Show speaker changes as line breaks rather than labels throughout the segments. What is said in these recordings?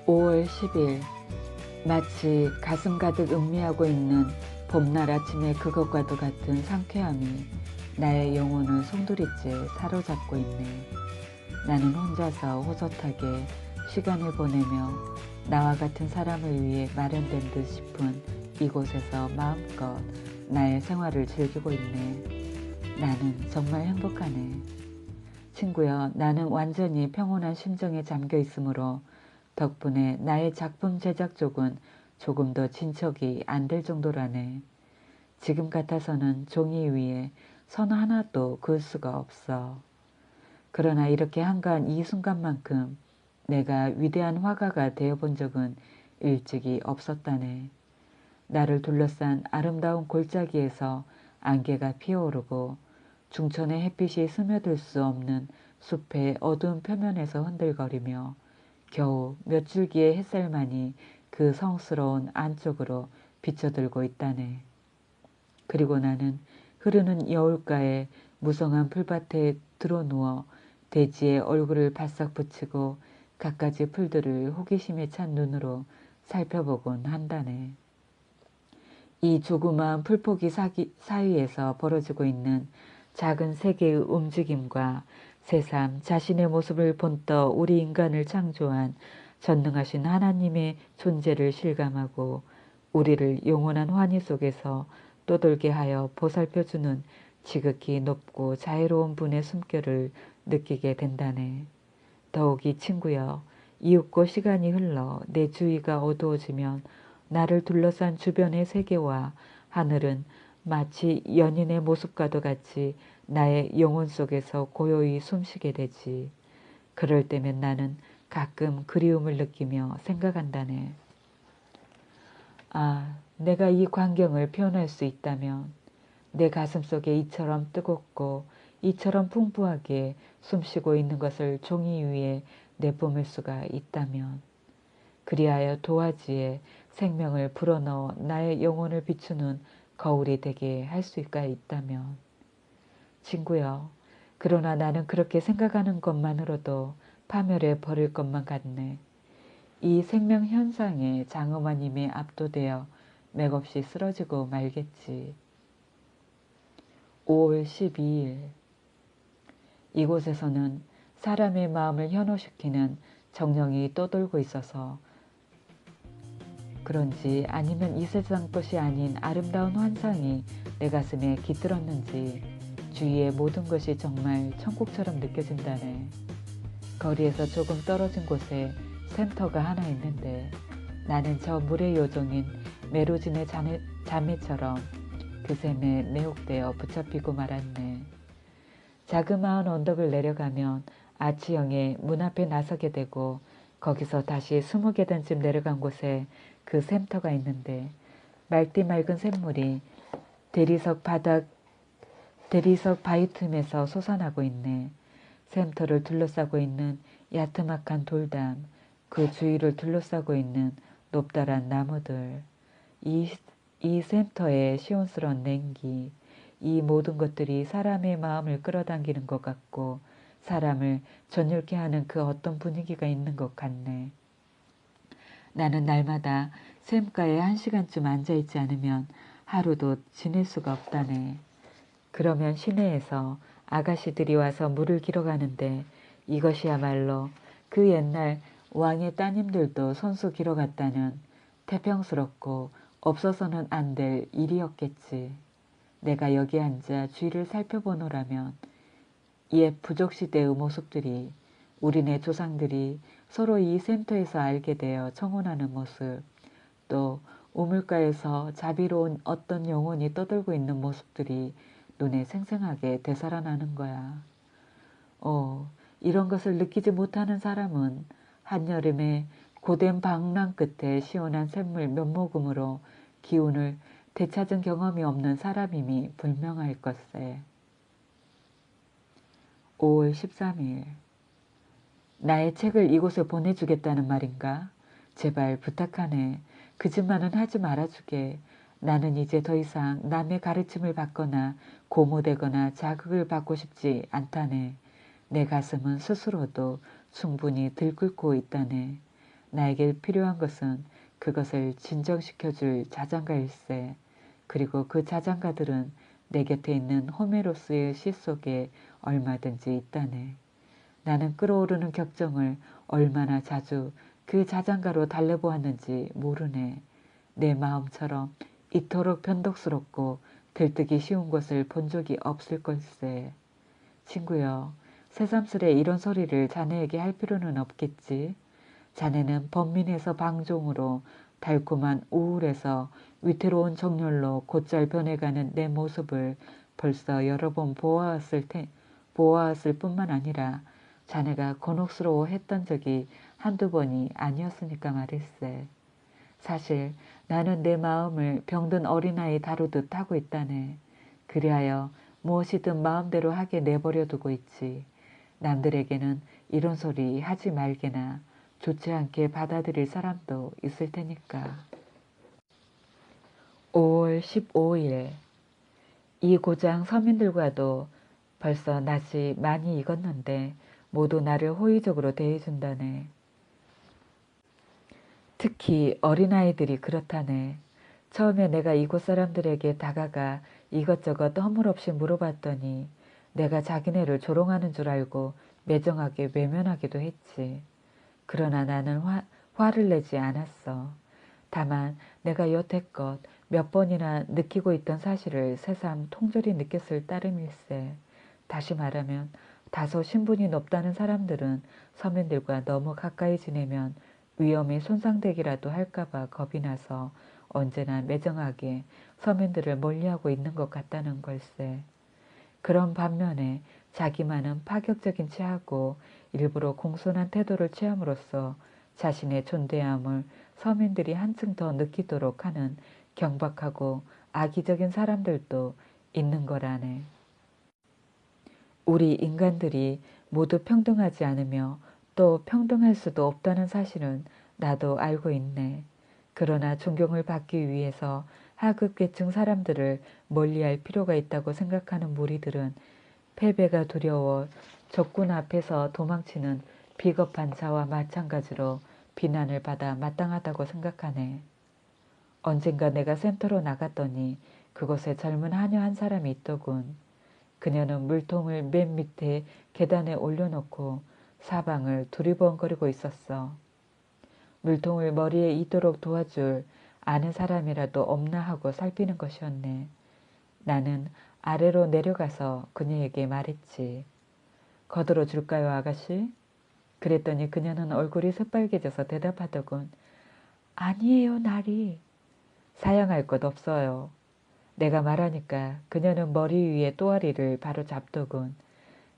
5월 10일 마치 가슴 가득 음미하고 있는 봄날 아침의 그것과도 같은 상쾌함이 나의 영혼을 송두리째 사로잡고 있네. 나는 혼자서 호젓하게 시간을 보내며 나와 같은 사람을 위해 마련된 듯 싶은 이곳에서 마음껏 나의 생활을 즐기고 있네. 나는 정말 행복하네. 친구여, 나는 완전히 평온한 심정에 잠겨 있으므로 덕분에 나의 작품 제작 쪽은 조금 더 진척이 안 될 정도라네. 지금 같아서는 종이 위에 선 하나도 그을 수가 없어. 그러나 이렇게 한가한 이 순간만큼 내가 위대한 화가가 되어본 적은 일찍이 없었다네. 나를 둘러싼 아름다운 골짜기에서 안개가 피어오르고 중천의 햇빛이 스며들 수 없는 숲의 어두운 표면에서 흔들거리며 겨우 몇 줄기의 햇살만이 그 성스러운 안쪽으로 비쳐들고 있다네. 그리고 나는 흐르는 여울가에 무성한 풀밭에 드러누워 대지에 얼굴을 바싹 붙이고 갖가지 풀들을 호기심에 찬 눈으로 살펴보곤 한다네. 이 조그마한 풀포기 사이에서 벌어지고 있는 작은 세계의 움직임과 새삼 자신의 모습을 본떠 우리 인간을 창조한 전능하신 하나님의 존재를 실감하고 우리를 영원한 환희 속에서 떠돌게 하여 보살펴주는 지극히 높고 자애로운 분의 숨결을 느끼게 된다네. 더욱이 친구여, 이윽고 시간이 흘러 내 주위가 어두워지면 나를 둘러싼 주변의 세계와 하늘은 마치 연인의 모습과도 같이 나의 영혼 속에서 고요히 숨쉬게 되지. 그럴 때면 나는 가끔 그리움을 느끼며 생각한다네. 아, 내가 이 광경을 표현할 수 있다면 내 가슴속에 이처럼 뜨겁고 이처럼 풍부하게 숨쉬고 있는 것을 종이 위에 내뿜을 수가 있다면, 그리하여 도화지에 생명을 불어넣어 나의 영혼을 비추는 거울이 되게 할 수가 있다면. 친구여, 그러나 나는 그렇게 생각하는 것만으로도 파멸해 버릴 것만 같네. 이 생명 현상에 장엄한 힘에 압도되어 맥없이 쓰러지고 말겠지. 5월 12일 이곳에서는 사람의 마음을 현혹시키는 정령이 떠돌고 있어서 그런지, 아니면 이 세상 것이 아닌 아름다운 환상이 내 가슴에 깃들었는지 주위의 모든 것이 정말 천국처럼 느껴진다네. 거리에서 조금 떨어진 곳에 샘터가 하나 있는데 나는 저 물의 요정인 메로진의 자매처럼 그 샘에 매혹되어 붙잡히고 말았네. 자그마한 언덕을 내려가면 아치형의 문 앞에 나서게 되고 거기서 다시 20계단쯤 내려간 곳에 그 샘터가 있는데 맑디 맑은 샘물이 대리석 바위 틈에서 솟아나고 있네. 샘터를 둘러싸고 있는 야트막한 돌담, 그 주위를 둘러싸고 있는 높다란 나무들, 이 샘터의 시온스러운 냉기, 이 모든 것들이 사람의 마음을 끌어당기는 것 같고 사람을 전율케 하는 그 어떤 분위기가 있는 것 같네. 나는 날마다 샘가에 1시간쯤 앉아있지 않으면 하루도 지낼 수가 없다네. 그러면 시내에서 아가씨들이 와서 물을 길어가는데 이것이야말로 그 옛날 왕의 따님들도 손수 길어갔다는 태평스럽고 없어서는 안 될 일이었겠지. 내가 여기 앉아 주위를 살펴보노라면 옛 부족시대의 모습들이, 우리네 조상들이 서로 이 샘터에서 알게 되어 청혼하는 모습, 또 우물가에서 자비로운 어떤 영혼이 떠들고 있는 모습들이 눈에 생생하게 되살아나는 거야. 이런 것을 느끼지 못하는 사람은 한여름에 고된 방랑 끝에 시원한 샘물 몇 모금으로 기운을 되찾은 경험이 없는 사람임이 분명할 것세. 5월 13일 나의 책을 이곳에 보내주겠다는 말인가? 제발 부탁하네. 거짓말은 하지 말아주게. 나는 이제 더 이상 남의 가르침을 받거나 고무되거나 자극을 받고 싶지 않다네. 내 가슴은 스스로도 충분히 들끓고 있다네. 나에게 필요한 것은 그것을 진정시켜줄 자장가일세. 그리고 그 자장가들은 내 곁에 있는 호메로스의 시 속에 얼마든지 있다네. 나는 끓어오르는 격정을 얼마나 자주 그 자장가로 달래보았는지 모르네. 내 마음처럼 이토록 변덕스럽고 들뜨기 쉬운 것을 본 적이 없을 걸세. 친구여, 새삼스레 이런 소리를 자네에게 할 필요는 없겠지. 자네는 번민해서 방종으로 달콤한 우울에서 위태로운 정열로 곧잘 변해가는 내 모습을 벌써 여러 번 보아왔을 뿐만 아니라 자네가 곤혹스러워 했던 적이 한두 번이 아니었으니까 말일세. 사실 나는 내 마음을 병든 어린아이 다루듯 하고 있다네. 그리하여 무엇이든 마음대로 하게 내버려 두고 있지. 남들에게는 이런 소리 하지 말게나 좋지 않게 받아들일 사람도 있을 테니까. 5월 15일 이 고장 서민들과도 벌써 낯이 많이 익었는데 모두 나를 호의적으로 대해준다네. 특히 어린아이들이 그렇다네. 처음에 내가 이곳 사람들에게 다가가 이것저것 허물없이 물어봤더니 내가 자기네를 조롱하는 줄 알고 매정하게 외면하기도 했지. 그러나 나는 화를 내지 않았어. 다만 내가 여태껏 몇 번이나 느끼고 있던 사실을 새삼 통절히 느꼈을 따름일세. 다시 말하면 다소 신분이 높다는 사람들은 서민들과 너무 가까이 지내면 위험에 손상되기라도 할까봐 겁이 나서 언제나 매정하게 서민들을 멀리하고 있는 것 같다는 걸세. 그런 반면에 자기만은 파격적인 체하고 일부러 공손한 태도를 취함으로써 자신의 존대함을 서민들이 한층 더 느끼도록 하는 경박하고 악의적인 사람들도 있는 거라네. 우리 인간들이 모두 평등하지 않으며 또 평등할 수도 없다는 사실은 나도 알고 있네. 그러나 존경을 받기 위해서 하급계층 사람들을 멀리할 필요가 있다고 생각하는 무리들은 패배가 두려워 적군 앞에서 도망치는 비겁한 자와 마찬가지로 비난을 받아 마땅하다고 생각하네. 언젠가 내가 센터로 나갔더니 그곳에 젊은 하녀 한 사람이 있더군. 그녀는 물통을 맨 밑에 계단에 올려놓고 사방을 두리번거리고 있었어. 물통을 머리에 이도록 도와줄 아는 사람이라도 없나 하고 살피는 것이었네. 나는 아래로 내려가서 그녀에게 말했지. 거들어 줄까요, 아가씨? 그랬더니 그녀는 얼굴이 새빨개져서 대답하더군. 아니에요, 나리. 사양할 것 없어요. 내가 말하니까 그녀는 머리 위에 또아리를 바로 잡더군.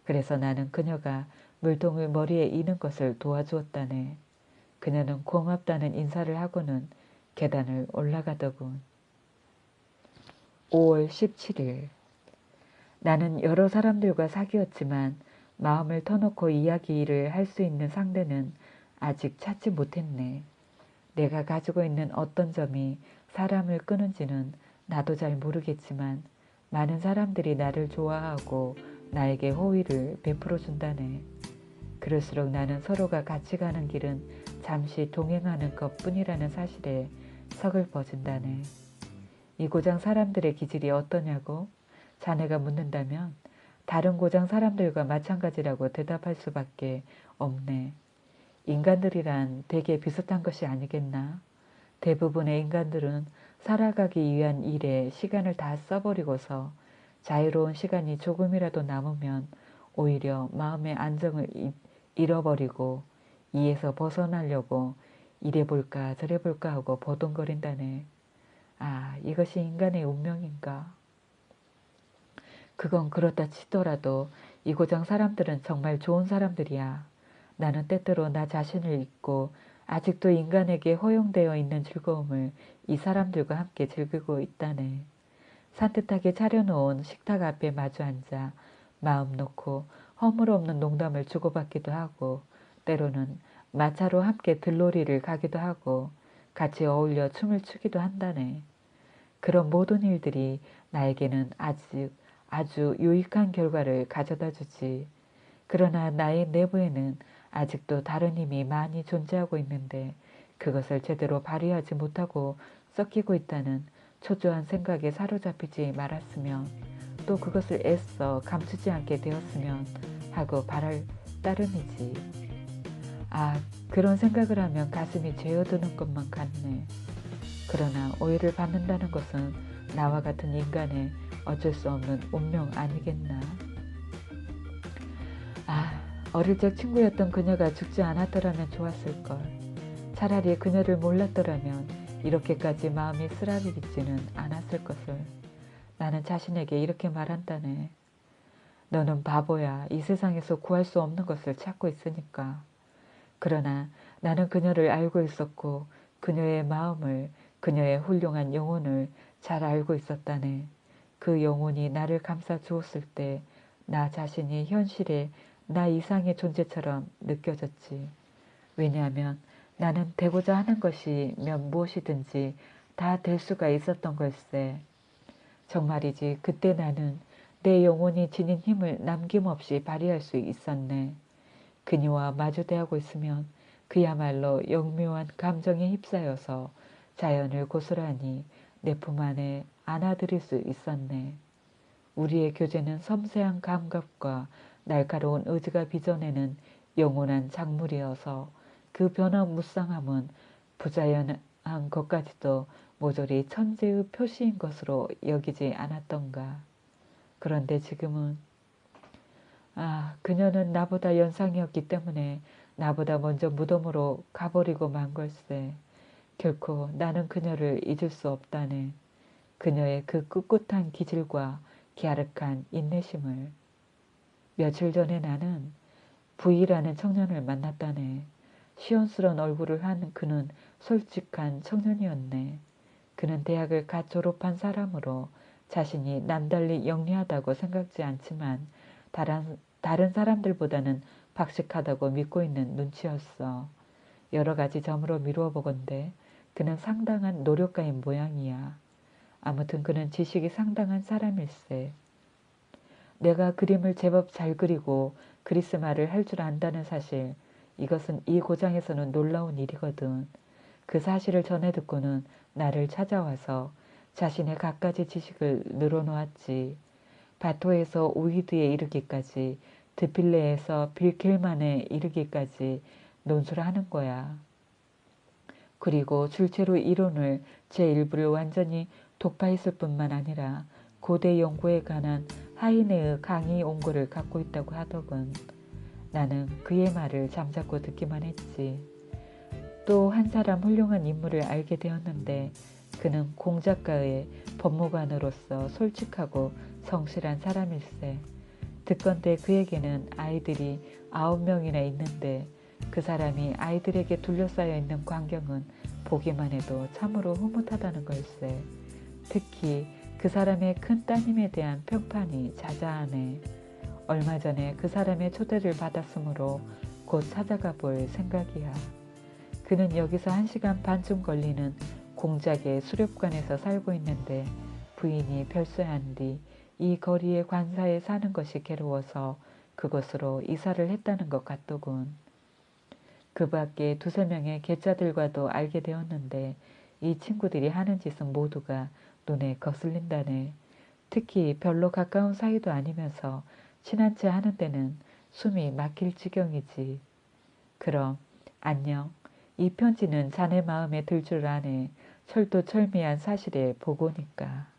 그래서 나는 그녀가 물통을 머리에 이는 것을 도와주었다네. 그녀는 고맙다는 인사를 하고는 계단을 올라가더군. 5월 17일 나는 여러 사람들과 사귀었지만 마음을 터놓고 이야기를 할 수 있는 상대는 아직 찾지 못했네. 내가 가지고 있는 어떤 점이 사람을 끄는지는 나도 잘 모르겠지만 많은 사람들이 나를 좋아하고 나에게 호의를 베풀어 준다네. 그럴수록 나는 서로가 같이 가는 길은 잠시 동행하는 것뿐이라는 사실에 서글퍼진다네. 이 고장 사람들의 기질이 어떠냐고 자네가 묻는다면 다른 고장 사람들과 마찬가지라고 대답할 수밖에 없네. 인간들이란 되게 비슷한 것이 아니겠나? 대부분의 인간들은 살아가기 위한 일에 시간을 다 써버리고서 자유로운 시간이 조금이라도 남으면 오히려 마음의 안정을 잃어버리고 이에서 벗어나려고 이래볼까 저래볼까 하고 보동거린다네. 아, 이것이 인간의 운명인가? 그건 그렇다 치더라도 이 고장 사람들은 정말 좋은 사람들이야. 나는 때때로 나 자신을 잊고 아직도 인간에게 허용되어 있는 즐거움을 이 사람들과 함께 즐기고 있다네. 산뜻하게 차려놓은 식탁 앞에 마주 앉아 마음 놓고 허물없는 농담을 주고받기도 하고 때로는 마차로 함께 들놀이를 가기도 하고 같이 어울려 춤을 추기도 한다네. 그런 모든 일들이 나에게는 아주 유익한 결과를 가져다 주지. 그러나 나의 내부에는 아직도 다른 힘이 많이 존재하고 있는데 그것을 제대로 발휘하지 못하고 썩히고 있다는 초조한 생각에 사로잡히지 말았으면, 또 그것을 애써 감추지 않게 되었으면 하고 바랄 따름이지. 아, 그런 생각을 하면 가슴이 죄어드는 것만 같네. 그러나 오해를 받는다는 것은 나와 같은 인간의 어쩔 수 없는 운명 아니겠나. 아, 어릴 적 친구였던 그녀가 죽지 않았더라면 좋았을걸. 차라리 그녀를 몰랐더라면 이렇게까지 마음이 쓰라리지는 않았을 것을. 나는 자신에게 이렇게 말한다네. 너는 바보야. 이 세상에서 구할 수 없는 것을 찾고 있으니까. 그러나 나는 그녀를 알고 있었고 그녀의 마음을, 그녀의 훌륭한 영혼을 잘 알고 있었다네. 그 영혼이 나를 감싸 주었을 때 나 자신이 현실의 나 이상의 존재처럼 느껴졌지. 왜냐하면 나는 되고자 하는 것이면 무엇이든지 다 될 수가 있었던 걸세. 정말이지 그때 나는 내 영혼이 지닌 힘을 남김없이 발휘할 수 있었네. 그녀와 마주대하고 있으면 그야말로 영묘한 감정에 휩싸여서 자연을 고스란히 내 품 안에 안아들일 수 있었네. 우리의 교제는 섬세한 감각과 날카로운 의지가 빚어내는 영원한 작물이어서 그 변화무쌍함은 부자연한 것까지도 모조리 천재의 표시인 것으로 여기지 않았던가. 그런데 지금은, 그녀는 나보다 연상이었기 때문에 나보다 먼저 무덤으로 가버리고 만 걸세. 결코 나는 그녀를 잊을 수 없다네. 그녀의 그 꿋꿋한 기질과 갸륵한 인내심을. 며칠 전에 나는 V라는 청년을 만났다네. 시원스러운 얼굴을 한 그는 솔직한 청년이었네. 그는 대학을 갓 졸업한 사람으로 자신이 남달리 영리하다고 생각지 않지만 다른 사람들보다는 박식하다고 믿고 있는 눈치였어. 여러 가지 점으로 미루어 보건대 그는 상당한 노력가인 모양이야. 아무튼 그는 지식이 상당한 사람일세. 내가 그림을 제법 잘 그리고 그리스말을 할 줄 안다는 사실, 이것은 이 고장에서는 놀라운 일이거든. 그 사실을 전해 듣고는 나를 찾아와서 자신의 갖가지 지식을 늘어놓았지. 바토에서 오이드에 이르기까지, 드필레에서 빌켈만에 이르기까지 논술을 하는 거야. 그리고 줄체로 이론을 제 일부를 완전히 독파했을 뿐만 아니라 고대 연구에 관한 하이네의 강의 온고를 갖고 있다고 하더군. 나는 그의 말을 잠자코 듣기만 했지. 또 한 사람 훌륭한 인물을 알게 되었는데 그는 공작가의 법무관으로서 솔직하고 성실한 사람일세. 듣건대 그에게는 아이들이 9명이나 있는데 그 사람이 아이들에게 둘러싸여 있는 광경은 보기만 해도 참으로 흐뭇하다는 걸세. 특히 그 사람의 큰 따님에 대한 평판이 자자하네. 얼마 전에 그 사람의 초대를 받았으므로 곧 찾아가 볼 생각이야. 그는 여기서 1시간 반쯤 걸리는 공작의 수렵관에서 살고 있는데 부인이 별세한 뒤 이 거리의 관사에 사는 것이 괴로워서 그곳으로 이사를 했다는 것 같더군. 그 밖에 2~3명의 계자들과도 알게 되었는데 이 친구들이 하는 짓은 모두가 눈에 거슬린다네. 특히 별로 가까운 사이도 아니면서 친한 체 하는 데는 숨이 막힐 지경이지. 그럼 안녕. 이 편지는 자네 마음에 들 줄 아네. 철두철미한 사실의 보고니까.